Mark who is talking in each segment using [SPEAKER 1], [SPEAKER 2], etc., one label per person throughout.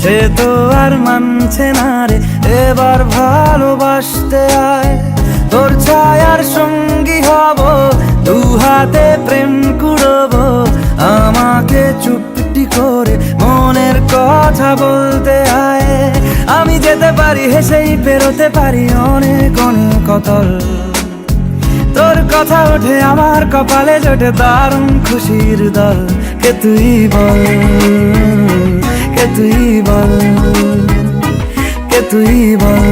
[SPEAKER 1] সে তো আর মানছে না রে, এবার ভালোবাসতে আয়। তোর ছায়ার সঙ্গী হব, দু হাতে প্রেম কুড়বো, আমাকে চুপটি করে মনের কথা বলতে আয়। আমি যেতে পারি হেসেই পেরোতে পারি অনেক অনেক অতল। তোর কথা ওঠে আমার কপালে জোটে দারুণ খুশির দল। কে তুই বল, কে তুই বল, কে তুই বল,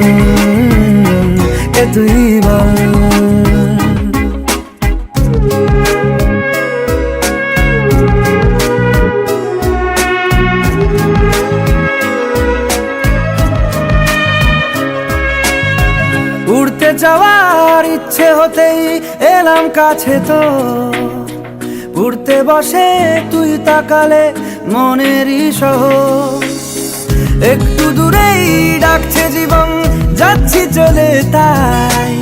[SPEAKER 1] কে তুই বল। উড়তে যাওয়ার ইচ্ছে হতেই এলাম কাছে তো, উড়তে বসে তুই তাকালে মনেরই শহর। একটু দূরেই ডাকছে জীবন, যাচ্ছি চলে তাই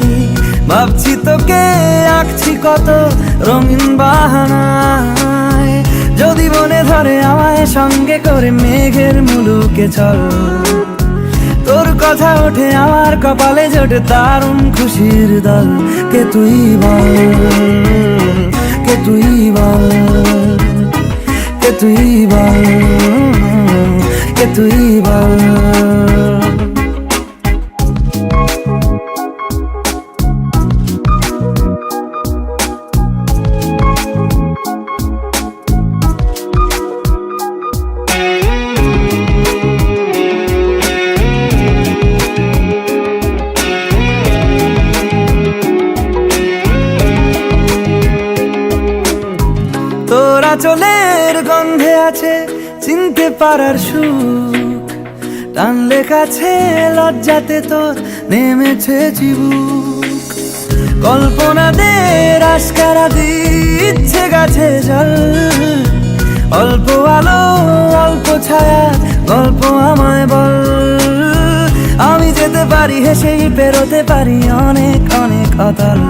[SPEAKER 1] ভাবছি তোকে আঁকছি কত রঙিন বাহানায়। যদি মনে ধরে আমায় সঙ্গে করে মেঘের মুলুকে চল। তোর কথা ওঠে আমার কপালে জোটে দারুণ খুশির দল। কে তুই বল, কে তুই বল, কে তুই বল, কে তুই বল। তোরা চলের গন্ধে আছে চিনতে পারার সুখ, টানলে কাছে লজ্জাতে তোর নেমেছে চিবুক। কল্পনাদের আশকারা দিচ্ছে গাছে জল, অল্প আলো অল্প ছায়া গল্প আমায় বল। আমি যেতে পারি হেসেই পেরোতে পারি অনেক অনেক অতল।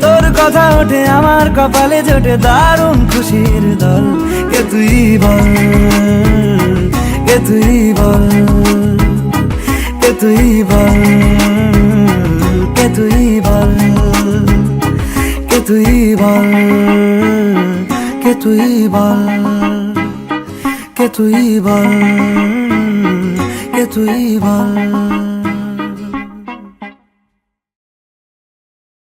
[SPEAKER 1] তোর কথা ওঠে আমার কপালে জোটে দারুণ খুশির দল। কে তুই বল, কে তুই বল, কে তুই বল, কে তুই বল, কে তুই বল, কে তুই বল, কে তুই বল, কে তুই বল।